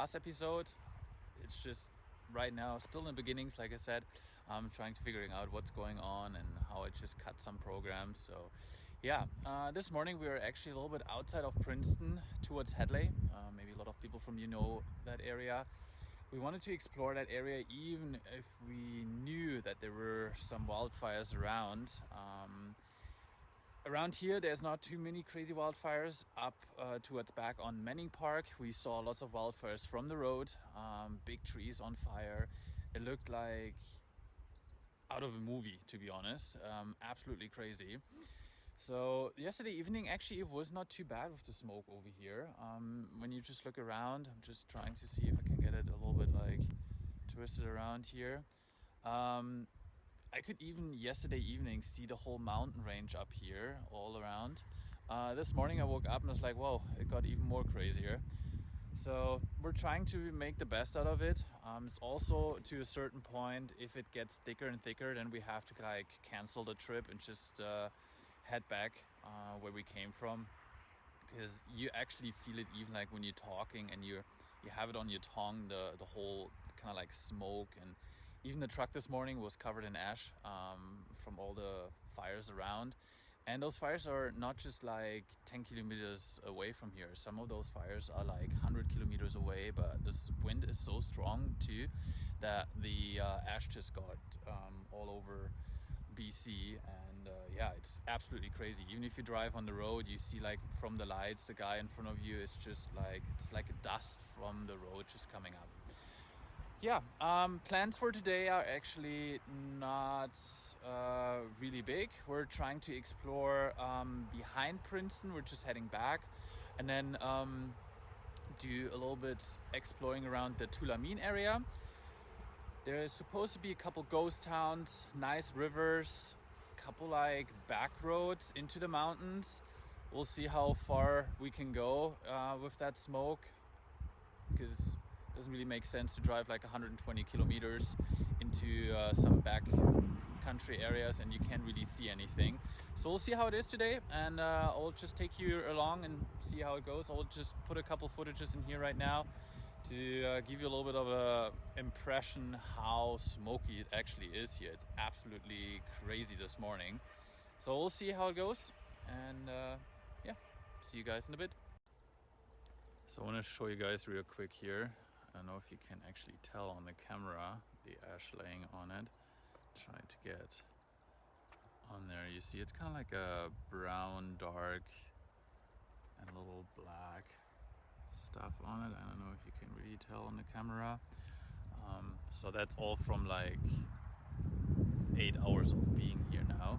last episode. It's just right now still in the beginnings, like I said. I'm trying to figuring out what's going on and how I just cut some programs. So yeah, this morning we were actually a little bit outside of Princeton towards Hadley. Maybe a lot of people from you know that area. We wanted to explore that area even if we knew that there were some wildfires around. Around here, there's not too many crazy wildfires. Up towards back on Manning Park, we saw lots of wildfires from the road, big trees on fire. It looked like out of a movie, to be honest. Absolutely crazy. So yesterday evening, actually, it was not too bad with the smoke over here. When you just look around, I'm just trying to see if I can get it a little bit like twisted around here. I could even yesterday evening see the whole mountain range up here all around. This morning I woke up and was like, whoa, it got even more crazier. So we're trying to make the best out of it. It's also to a certain point, if it gets thicker and thicker, then we have to like cancel the trip and just head back where we came from, because you actually feel it even like when you're talking and you have it on your tongue, the whole kind of like smoke. And even the truck this morning was covered in ash from all the fires around. And those fires are not just like 10 kilometers away from here. Some of those fires are like 100 kilometers away, but this wind is so strong too that the ash just got all over BC. And yeah, it's absolutely crazy. Even if you drive on the road, you see like from the lights, the guy in front of you is just like, it's like a dust from the road just coming up. Yeah, plans for today are actually not really big. We're trying to explore behind Princeton. We're just heading back, and then do a little bit exploring around the Tulameen area. There's supposed to be a couple ghost towns, nice rivers, a couple like back roads into the mountains. We'll see how far we can go with that smoke, because it doesn't really make sense to drive like 120 kilometers into some back country areas and you can't really see anything. So we'll see how it is today, and I'll just take you along and see how it goes. I'll just put a couple footages in here right now to give you a little bit of a impression how smoky it actually is here. It's absolutely crazy this morning. So we'll see how it goes, and yeah, see you guys in a bit. So I want to show you guys real quick here. I don't know if you can actually tell on the camera the ash laying on it. Try to get on there. You see it's kind of like a brown, dark, and a little black stuff on it. I don't know if you can really tell on the camera. So that's all from like 8 hours of being here now.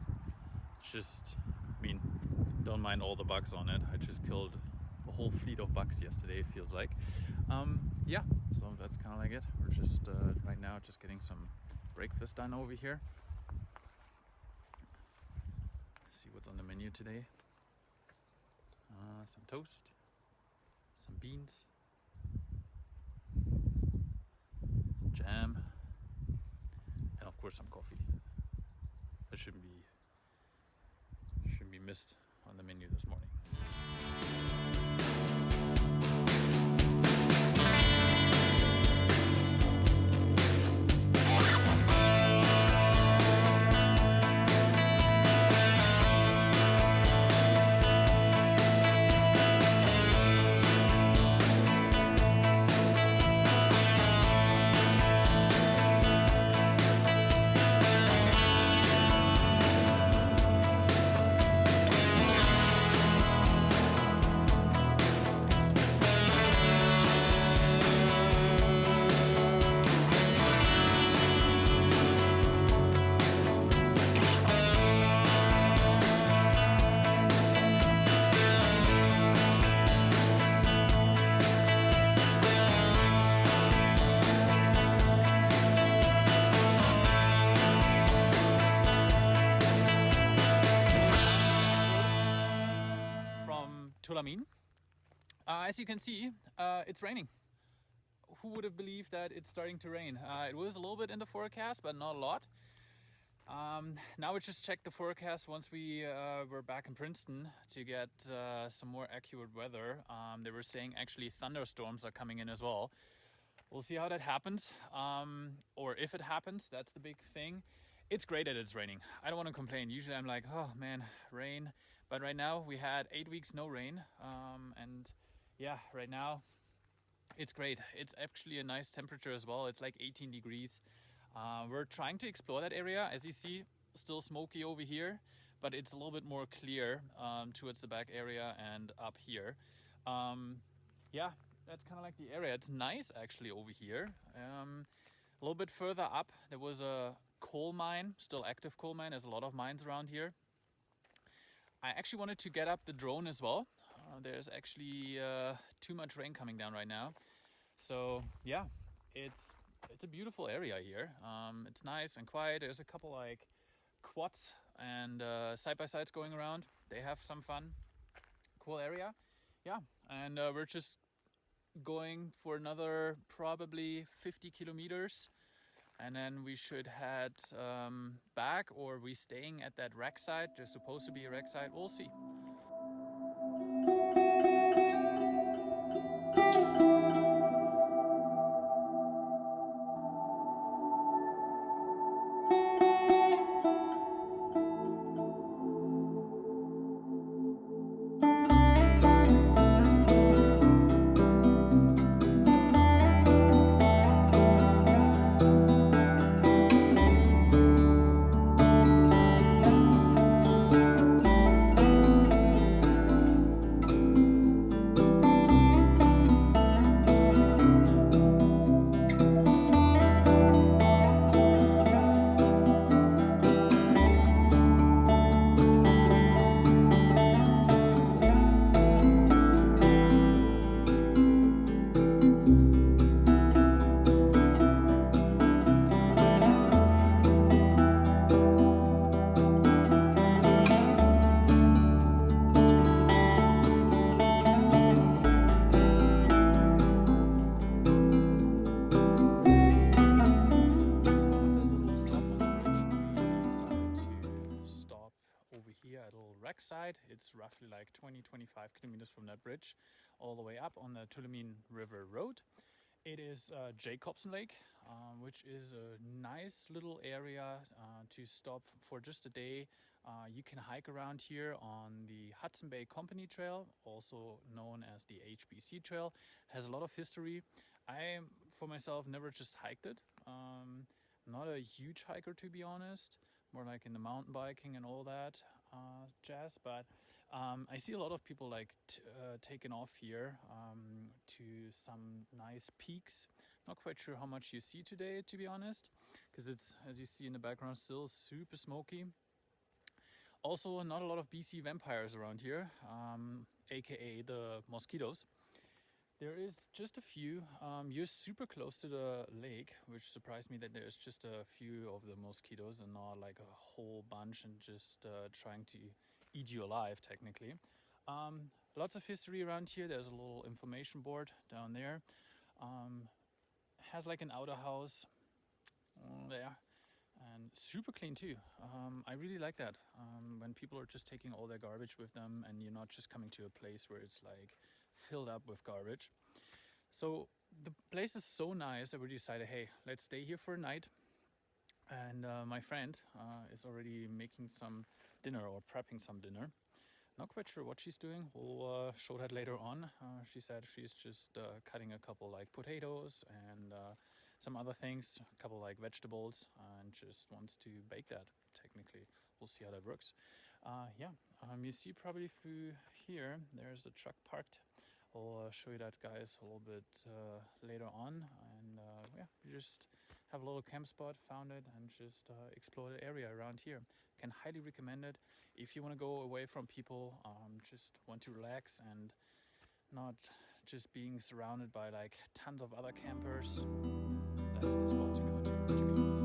Just, I mean, don't mind all the bugs on it. I just killed a whole fleet of bugs yesterday, it feels like. Yeah, so that's kind of like it. We're just right now just getting some breakfast done over here. See what's on the menu today. Some toast, some beans, jam, and of course some coffee. That shouldn't be missed on the menu this morning. Tulameen. As you can see, it's raining. Who would have believed that it's starting to rain? It was a little bit in the forecast, but not a lot. Now we just checked the forecast once we were back in Princeton to get some more accurate weather. They were saying actually thunderstorms are coming in as well. We'll see how that happens, or if it happens. That's the big thing. It's great that it's raining. I don't want to complain. Usually I'm like, oh man, rain. But right now we had 8 weeks no rain, and yeah, right now it's great. It's actually a nice temperature as well. It's like 18 degrees. We're trying to explore that area. As you see, still smoky over here, but it's a little bit more clear towards the back area and up here. Yeah, that's kind of like the area. It's nice actually over here. A little bit further up, there was a coal mine, still active coal mine. There's a lot of mines around here. I actually wanted to get up the drone as well. There's actually too much rain coming down right now. So yeah, it's a beautiful area here. It's nice and quiet. There's a couple like quads and side-by-sides going around. They have some fun. Cool area. Yeah, and we're just going for another probably 50 kilometers. And then we should head back, or we staying at that wreck site. There's supposed to be a wreck site. We'll see. Side. It's roughly like 20-25 kilometers from that bridge all the way up on the Tulameen River Road. It is Jacobson Lake, which is a nice little area to stop for just a day. You can hike around here on the Hudson Bay Company Trail, also known as the HBC Trail. Has a lot of history. I, for myself, never just hiked it. Not a huge hiker, to be honest. More like in the mountain biking and all that jazz, but I see a lot of people like taking off here to some nice peaks. Not quite sure how much you see today, to be honest, because it's, as you see in the background, still super smoky. Also, not a lot of BC vampires around here, aka the mosquitoes. There is just a few. You're super close to the lake, which surprised me that there's just a few of the mosquitoes and not like a whole bunch and just trying to eat you alive, technically. Lots of history around here. There's a little information board down there. Has like an outer house there, and super clean too. I really like that. When people are just taking all their garbage with them and you're not just coming to a place where it's like filled up with garbage. So the place is so nice that we decided, hey, let's stay here for a night. And my friend is already making some dinner or prepping some dinner. Not quite sure what she's doing. We'll show that later on. She said she's just cutting a couple like potatoes and some other things, a couple like vegetables, and just wants to bake that. Technically, we'll see how that works. You see probably through here, there's a truck parked. I'll show you that, guys, a little bit later on. And we just have a little camp spot, found it, and just explore the area around here. Can highly recommend it. If you want to go away from people, just want to relax and not just being surrounded by like tons of other campers, that's the spot to go to be honest.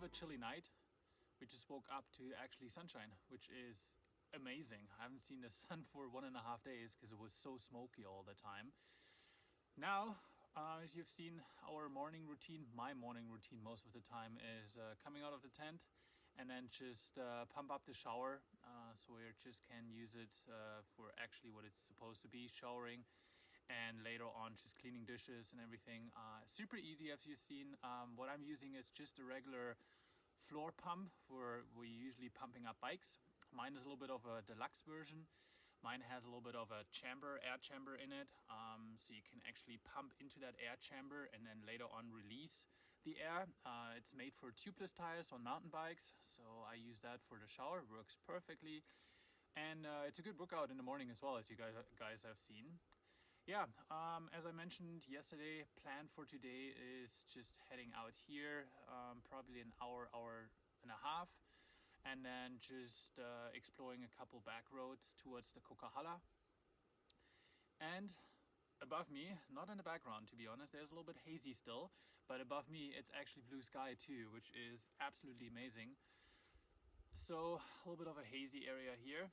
a chilly night. We just woke up to actually sunshine, which is amazing. I haven't seen the sun for 1.5 days because it was so smoky all the time. Now, as you've seen, our morning routine, my morning routine most of the time is coming out of the tent and then just pump up the shower, so we just can use it for actually what it's supposed to be, showering, and later on just cleaning dishes and everything. Super easy, as you've seen. What I'm using is just a regular floor pump for we're usually pumping up bikes. Mine is a little bit of a deluxe version. Mine has a little bit of a chamber, air chamber in it, so you can actually pump into that air chamber and then later on release the air. It's made for tubeless tires on mountain bikes, so I use that for the shower. It works perfectly, and it's a good workout in the morning as well, as you guys have seen. Yeah, as I mentioned yesterday, plan for today is just heading out here, probably an hour and a half, and then just exploring a couple back roads towards the Kokahalla. And above me, not in the background to be honest, there's a little bit hazy still, but above me it's actually blue sky too, which is absolutely amazing. So a little bit of a hazy area here.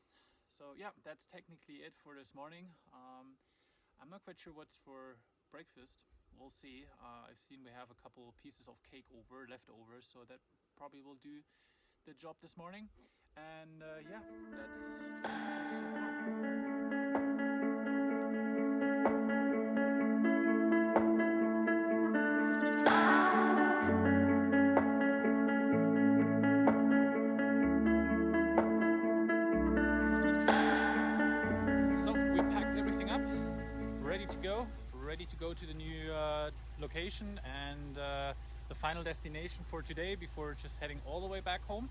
So yeah, that's technically it for this morning. I'm not quite sure what's for breakfast. We'll see. I've seen we have a couple pieces of cake left over, so that probably will do the job this morning. And yeah, that's so far. Ready to go to the new location and the final destination for today before just heading all the way back home.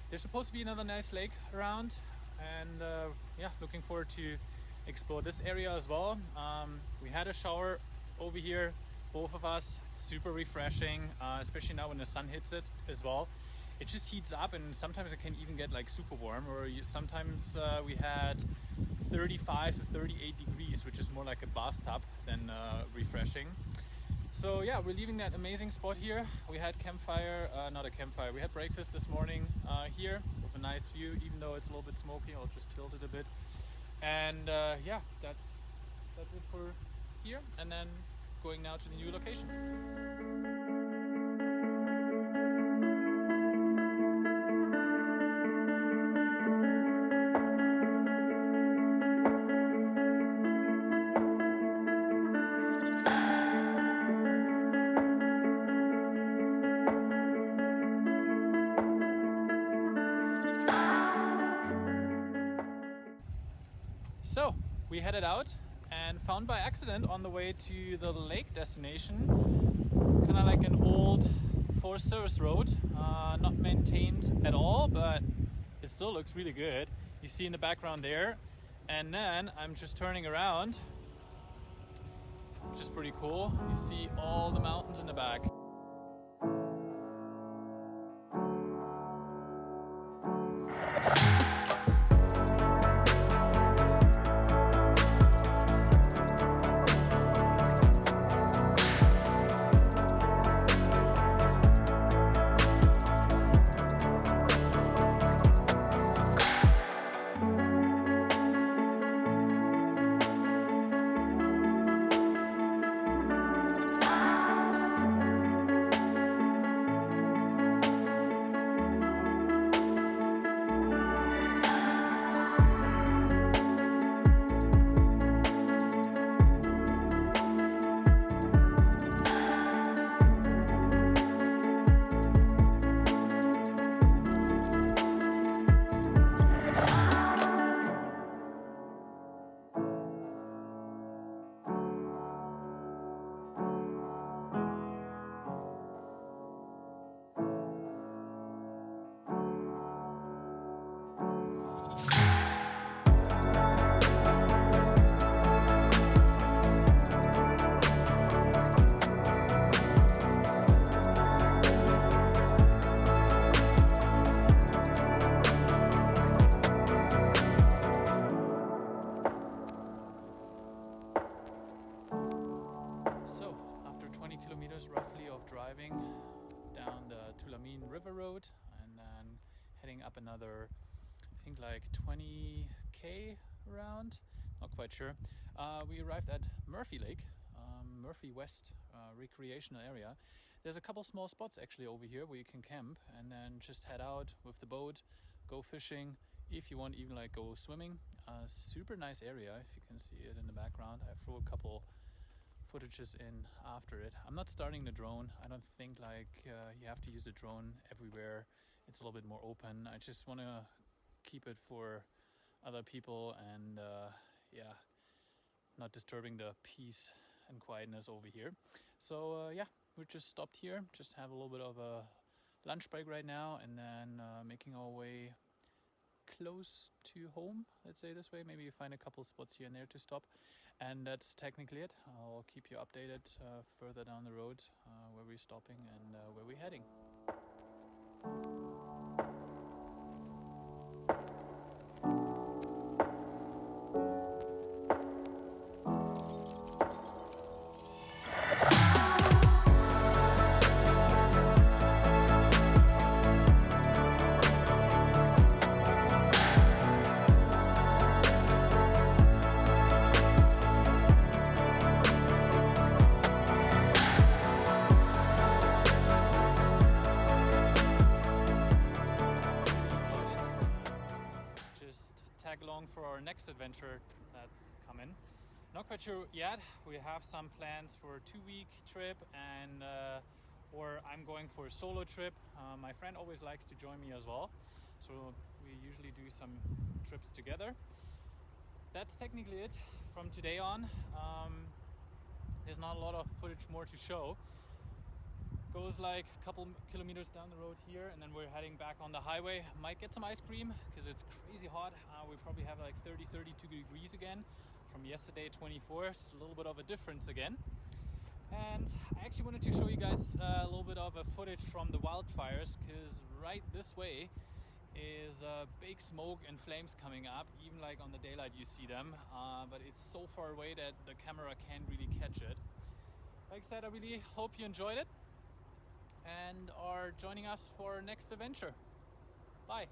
There's supposed to be another nice lake around, and yeah, looking forward to explore this area as well. We had a shower over here, both of us. Super refreshing, especially now when the sun hits it as well. It just heats up, and sometimes it can even get like super warm, or sometimes we had 35 to 38 degrees, which is more like a bathtub than refreshing. So yeah, we're leaving that amazing spot here. We had we had breakfast this morning here with a nice view, even though it's a little bit smoky. I'll just tilt it a bit. And yeah, that's it for here, and then going now to the new location. So we headed out and found by accident on the way to the lake destination, kind of like an old Forest Service road, not maintained at all, but it still looks really good. You see in the background there, and then I'm just turning around, which is pretty cool. You see all the mountains in the back. down the Tulameen River Road and then heading up another, I think like 20k around, not quite sure. We arrived at Murphy Lake, Murphy West recreational area. There's a couple small spots actually over here where you can camp and then just head out with the boat, go fishing, if you want even like go swimming. Super nice area, if you can see it in the background. I threw a couple footages in after it. I'm not starting the drone. I don't think like you have to use the drone everywhere. It's a little bit more open. I just want to keep it for other people and yeah, not disturbing the peace and quietness over here. So yeah, we just stopped here, just have a little bit of a lunch break right now, and then making our way close to home, let's say this way. Maybe you find a couple spots here and there to stop, and that's technically it. I'll keep you updated further down the road where we're stopping and where we're heading. Tag along for our next adventure that's coming. Not quite sure yet. We have some plans for a 2-week trip and or I'm going for a solo trip. My friend always likes to join me as well, so we usually do some trips together. That's technically it from today on. There's not a lot of footage more to show. Goes like a couple kilometers down the road here, and then we're heading back on the highway. Might get some ice cream because it's crazy hot. We probably have like 32 degrees again from yesterday, 24. It's a little bit of a difference again. And I actually wanted to show you guys a little bit of a footage from the wildfires, because right this way is big smoke and flames coming up. Even like on the daylight you see them, but it's so far away that the camera can't really catch it. Like I said, I really hope you enjoyed it and are joining us for our next adventure. Bye.